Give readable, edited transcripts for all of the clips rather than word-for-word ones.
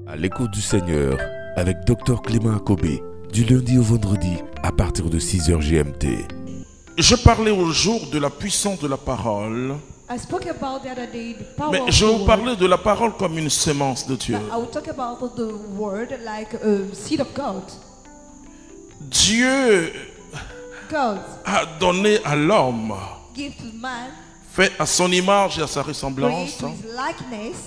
À l'écoute du Seigneur avec Dr Clément Akobé, du lundi au vendredi à partir de 6h GMT. Je parlais au jour de la puissance de la parole, I spoke about the other day the power mais of je the vais vous word. parler de la parole comme une semence de Dieu. But I will talk about the word like a seed of God. Dieu God a donné à l'homme, give to man, fait à son image et à sa create ressemblance. to his likeness.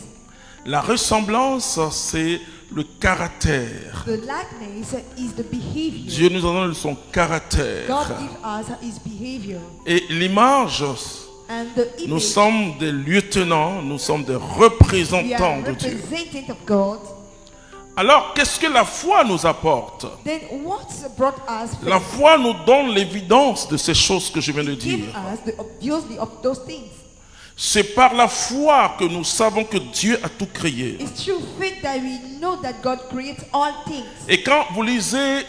La ressemblance, c'est le caractère. The likeness is the behavior. Dieu nous a donné son caractère. God give us his behavior. Et l'image, And the nous image, sommes des lieutenants, nous sommes des we are représentants de Dieu. representative of God. Alors, qu'est-ce que la foi nous apporte? Then what's brought us faith? La foi nous donne l'évidence de ces choses que je viens de Give dire. us the obviously of those things. C'est par la foi que nous savons que Dieu a tout créé. It's through faith that we know that God creates all things. Et quand vous lisez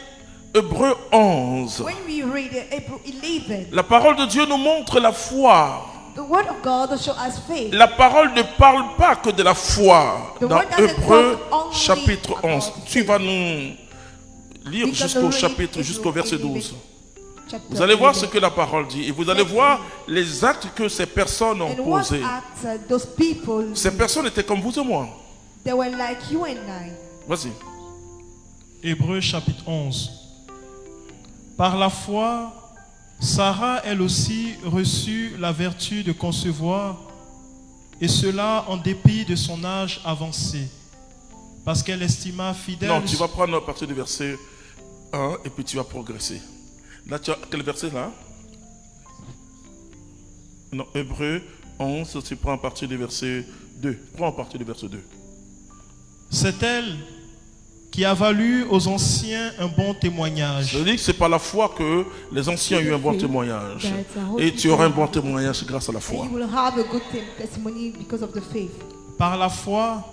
Hébreux 11, When we read April 11, la parole de Dieu nous montre la foi. the word of God shows us faith. La parole ne parle pas que de la foi. The Dans word doesn't Hébreux talk only chapitre about 11, tu vas nous lire We're jusqu'au gonna read chapitre, Hebrew jusqu'au verset 12. chapter Vous allez voir 11. ce que la parole dit. Et vous allez voir les actes que ces personnes ont And what posés. acts those people, Ces personnes étaient comme vous et moi. they were like you and I. Vas-y. Hébreux chapitre 11. Par la foi, Sarah, elle aussi, reçut la vertu de concevoir, et cela en dépit de son âge avancé, parce qu'elle estima fidèle... Non, tu vas prendre à partir du verset 1 et puis tu vas progresser. Là, tu as quel verset là? Non, Hébreux 11, tu prends à partir du verset 2. Prends à partir du verset 2. C'est elle qui a valu aux anciens un bon témoignage. Je dis que c'est par la foi que les anciens ont eu un bon témoignage. Et tu auras un bon témoignage grâce à la And foi. you will have a good testimony because of the faith. Par la foi,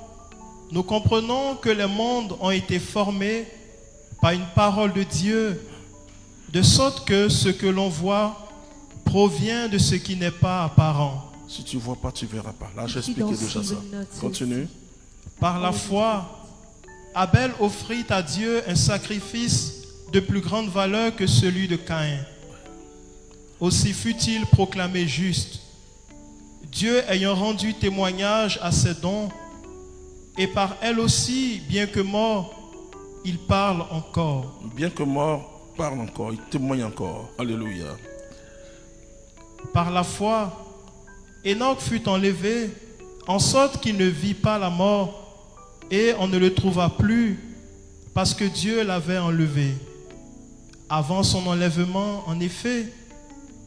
nous comprenons que les mondes ont été formés par une parole de Dieu, de sorte que ce que l'on voit provient de ce qui n'est pas apparent. Si tu ne vois pas, tu ne verras pas. Là, j'ai If you expliqué don't déjà see, ça. you will not see. Continue. Par la foi, Abel offrit à Dieu un sacrifice de plus grande valeur que celui de Caïn. Aussi fut-il proclamé juste, Dieu ayant rendu témoignage à ses dons, et par elle aussi, bien que mort, il parle encore. Bien que mort, parle encore, il témoigne encore. Alléluia. Par la foi, Enoch fut enlevé, en sorte qu'il ne vit pas la mort, et on ne le trouva plus, parce que Dieu l'avait enlevé. Avant son enlèvement, en effet,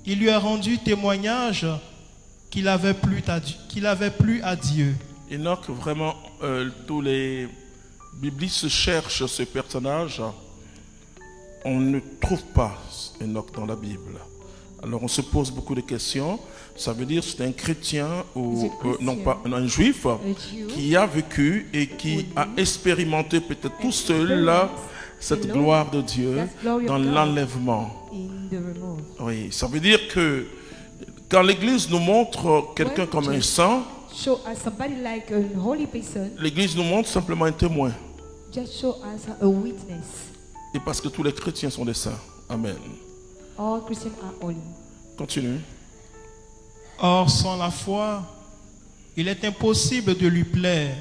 il lui a rendu témoignage qu'il avait plu à Dieu. Enoch, vraiment, tous les biblistes cherchent ce personnage. On ne trouve pas Enoch dans la Bible. Alors on se pose beaucoup de questions. Ça veut dire que c'est un chrétien ou non pas un juif qui a vécu et qui a expérimenté peut-être tout seul là, cette gloire de Dieu dans l'enlèvement. Oui, ça veut dire que quand l'Église nous montre quelqu'un comme un saint, Show us somebody like a holy person. l'Église nous montre simplement un témoin. Just show us a witness. Et parce que tous les chrétiens sont des saints. Amen. All Christians are holy. Continue. Or, sans la foi, il est impossible de lui plaire,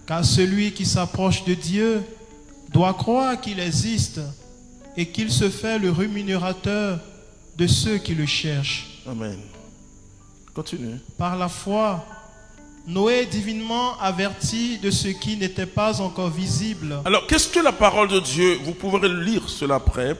car celui qui s'approche de Dieu doit croire qu'il existe et qu'il se fait le rémunérateur de ceux qui le cherchent. Amen. Continue. Par la foi, Noé, divinement averti de ce qui n'était pas encore visible. Alors, qu'est-ce que la parole de Dieu, vous pourrez lire cela après,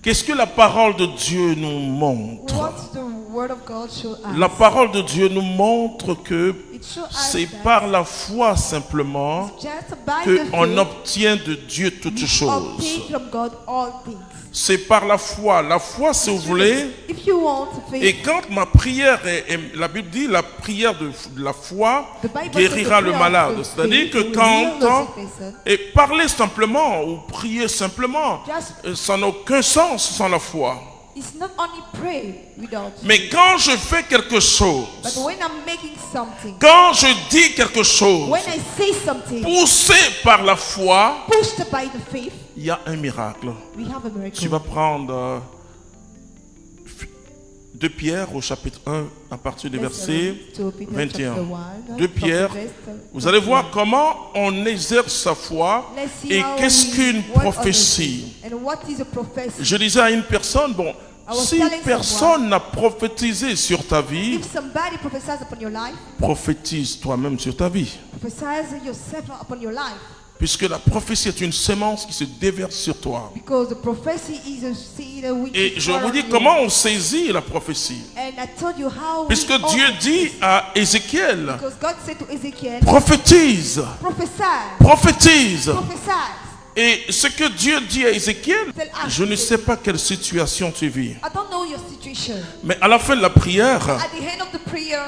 qu'est-ce que la parole de Dieu nous montre? What the word of God show us? La parole de Dieu nous montre que It show us c'est that par la foi simplement just by the qu'on faith obtient de Dieu toutes we choses. obtain from God all things. C'est par la foi. La foi, si vous voulez, If you want faith, et quand ma prière la Bible dit la prière de la foi the Bible guérira says the le prayer malade. of C'est-à-dire faith que will quand heal the sick person. et parler simplement ou prier simplement, Just- ça n'a aucun sens sans la foi. It's not only pray without faith, Mais quand je fais quelque chose, but when I'm making something, quand je dis quelque chose, when I say something, poussé par la foi, pushed by the faith, il y a un miracle. we have a Tu miracle. vas prendre 2 Pierre au chapitre 1 à partir du verset 21. 2 Pierre, vous allez voir comment on exerce sa foi et qu'est-ce qu'une prophétie. And what is a prophecy? Je disais à une personne, bon, si personne n'a prophétisé sur ta vie, If somebody prophesies upon your life, prophétise toi-même sur ta vie. prophesies yourself upon your life. Puisque la prophétie est une sémence qui se déverse sur toi. Because the prophecy is a seed which Et is je vous fallen dis on you. comment on saisit la prophétie. And I told you how Puisque we Dieu open dit this. à Ézéchiel, Because God said to Ezekiel, prophétise, prophesy, prophétise. prophesy. Et ce que Dieu dit à Ézéchiel, je ne sais pas quelle situation tu vis. I don't know your situation. Mais à la fin de la prière, At the end of the prayer,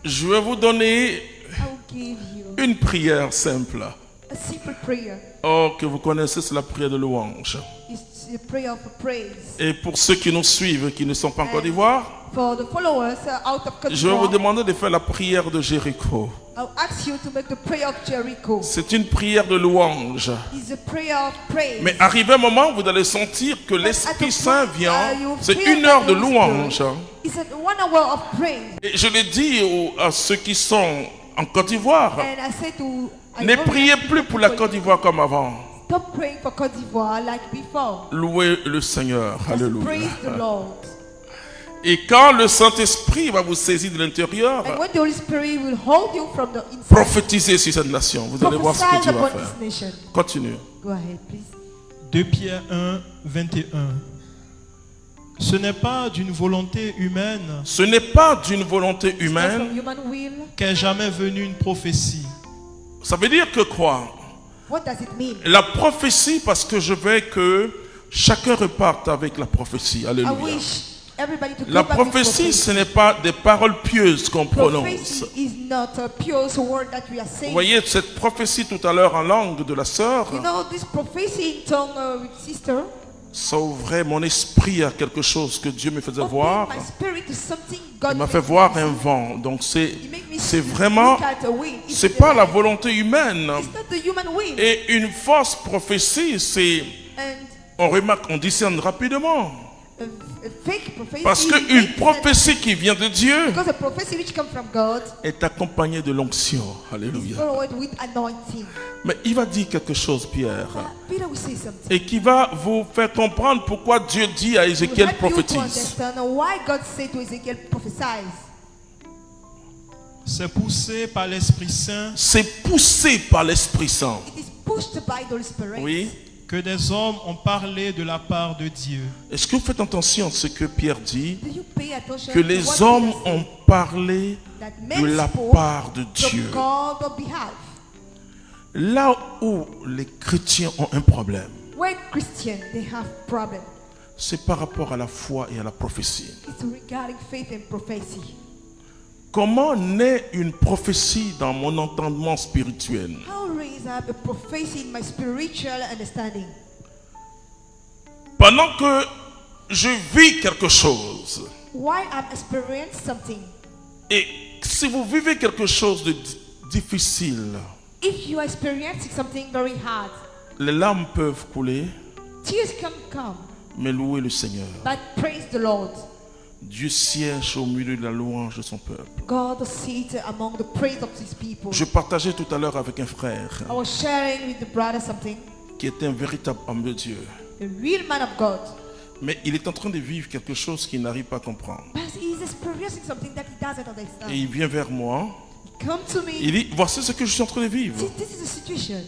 je vais vous donner I will give you une prière simple. a simple prayer. Oh, que vous connaissez, c'est la prière de louange. It's a prayer of praise. Et pour ceux qui nous suivent, qui ne sont pas en Côte d'Ivoire, For the followers out of Côte je vais vous d'Ivoire, demander de faire la prière de Jéricho. I'll ask you to make the prayer of Jericho. C'est une prière de louange. It's a prayer of praise. Mais arrivé un moment, vous allez sentir que But at l'Esprit the Saint point, vient. you C'est feel 1 heure the de Holy louange. Spirit. It's a 1 hour of praise. Et je l'ai dit à ceux qui sont en Côte d'Ivoire, And I said to ne priez plus pour la Côte d'Ivoire comme avant. Stop praying for Côte d'Ivoire like before. Louez le Seigneur. Just Alléluia. praise the Lord. Et quand le Saint-Esprit va vous saisir de l'intérieur, And when the Holy Spirit will hold you from the inside, prophétisez sur cette nation. Vous allez voir ce que prophesy Dieu va upon faire. this nation. Continue. Go ahead, please. 2 Pierre 1, 21. Ce n'est pas d'une volonté humaine Ce n'est pas d'une volonté It's not humaine. from human will. qu'est jamais venue une prophétie. Ça veut dire que quoi? What does it mean? La prophétie, parce que je veux que chacun reparte avec la prophétie. I Alléluia. wish everybody to La go back with prophétie, ce n'est pas des paroles pieuses qu'on prononce. Prophecy is not a pure word that we are Vous saying. voyez cette prophétie tout à l'heure en langue de la sœur, You know, this prophecy in tongue with sister ça ouvrait mon esprit à quelque chose que Dieu me faisait voir. opened my spirit to something Il God m'a made fait me voir see. un vent. Donc c'est He made me c'est see- vraiment, look at a wind. It's c'est the- pas la volonté humaine. It's not the human will. Et une fausse prophétie, c'est, And on remarque, on discerne rapidement. a fake prophecy Parce is qu'une fake prophétie qui vient de Dieu because a prophecy which comes from God est accompagnée de l'onction. is Alléluia. followed with anointing. Mais il va dire quelque chose, Pierre, Peter will say something. et qui va vous faire comprendre pourquoi Dieu dit à It will Ézéchiel help you to prophétise. understand why God said to Ezekiel prophesies. C'est poussé par l'Esprit Saint C'est poussé par l'Esprit Saint. It is pushed by the Holy Spirit. Oui. que des hommes ont parlé de la part de Dieu. Est-ce que vous faites attention à ce que Pierre dit? Do you pay attention Que to les what hommes Peter said? ont parlé That de men la spoke part de Dieu. from God on behalf. Là où les chrétiens ont un problème, When Christians they have problem, c'est par rapport à la foi et à la prophétie. it's regarding faith and prophecy. Comment naît une prophétie dans mon entendement spirituel? How raise up a prophecy in my spiritual understanding? Pendant que je vis quelque chose, Why I'm experiencing something? et si vous vivez quelque chose de difficile, If you are experiencing something very hard, les larmes peuvent couler, tears can come, mais louez le Seigneur. but praise the Lord. Dieu siège au milieu de la louange de son peuple. God sits among the praise of His people. Je partageais tout à l'heure avec un frère I was sharing with the brother something. qui était un véritable homme de Dieu. A real man of God. Mais il est en train de vivre quelque chose qu'il n'arrive pas à comprendre. But he is experiencing something that he doesn't understand. Et il vient vers moi. Come to me. Il dit, voici ce que je suis en train de vivre. This is the situation.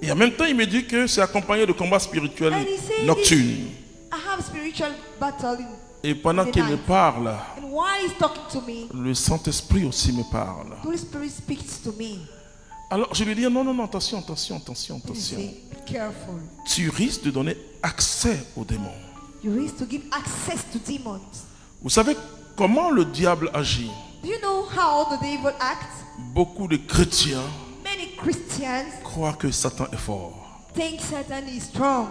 Et en même temps, il me dit que c'est accompagné de combats spirituels And he said nocturnes. I have spiritual battle in, Et pendant the qu'il me night. parle, And while he's talking to me, le Saint-Esprit aussi me parle. the Holy Spirit speaks to me. Alors je lui dis, non, non, non, attention, attention, attention, And he attention. say, be careful. Tu risques de donner accès aux démons. You risk to give access to demons. Vous savez comment le diable agit? Do you know how the devil acts? Beaucoup de chrétiens Many Christians croient que Satan est fort. think Satan is strong.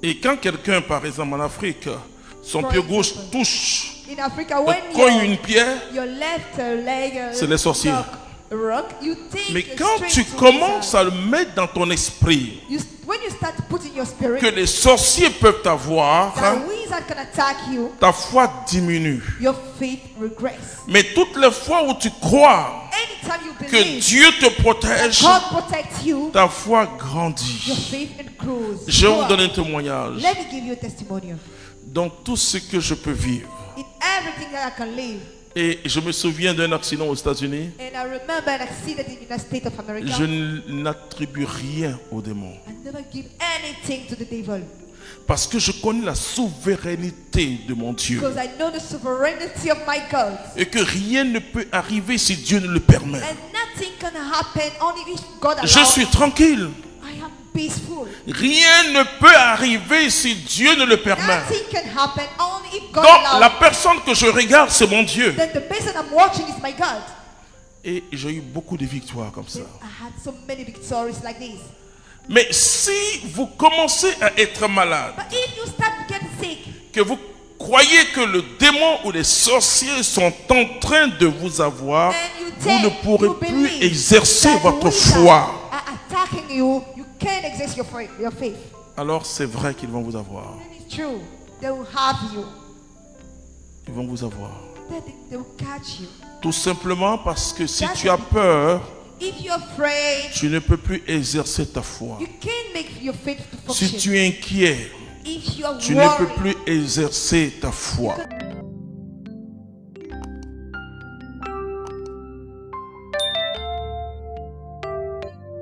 Et quand quelqu'un, par exemple en Afrique, son For pied gauche example, touche, in Africa, when cogne une pierre, your left leg c'est les sorciers. rock, you take Mais it quand straight tu to commences the à le mettre dans ton esprit, when you start putting your spirit, que les sorciers peuvent t'avoir, the wizard can attack you, ta foi diminue. your faith regress. Mais toutes les fois où tu crois Anytime you que believe Dieu te that protège, God protects you, ta foi your grandit. faith grows. Je vais vous donner un témoignage. Let me give you a testimonial. Dans tout ce que je peux vivre. In everything that I can live. Et je me souviens d'un accident aux États-Unis. And I remember an accident in the United States of America. Je n'attribue rien au démon. I never give anything to the devil. Parce que je connais la souveraineté de mon Dieu. Because I know the sovereignty of my God. Et que rien ne peut arriver si Dieu ne le permet. And nothing can happen only if God allows. Je suis tranquille. I am peaceful. Rien ne peut arriver si Dieu ne le permet. Nothing can happen only if God Donc allows. la personne que je regarde, c'est mon Dieu. Then the person I'm watching is my God. Et j'ai eu beaucoup de victoires comme ça. I had so many victories like this. Mais si vous commencez à être malade, But if you start getting sick, que vous croyez que le démon ou les sorciers sont en train de vous avoir, and you vous ne take, pourrez you plus believe exercer that votre wizards foi. are attacking you, you can't exercise your faith. Alors c'est vrai qu'ils vont vous avoir. And it's true. They will have you. Ils vont vous avoir. They will catch you. Tout simplement parce que si That's tu as peur, If you're afraid, tu ne peux plus exercer ta foi. you can't make your faith to function. Si tu es inquiet, If you are tu ne peux worried, plus exercer ta foi.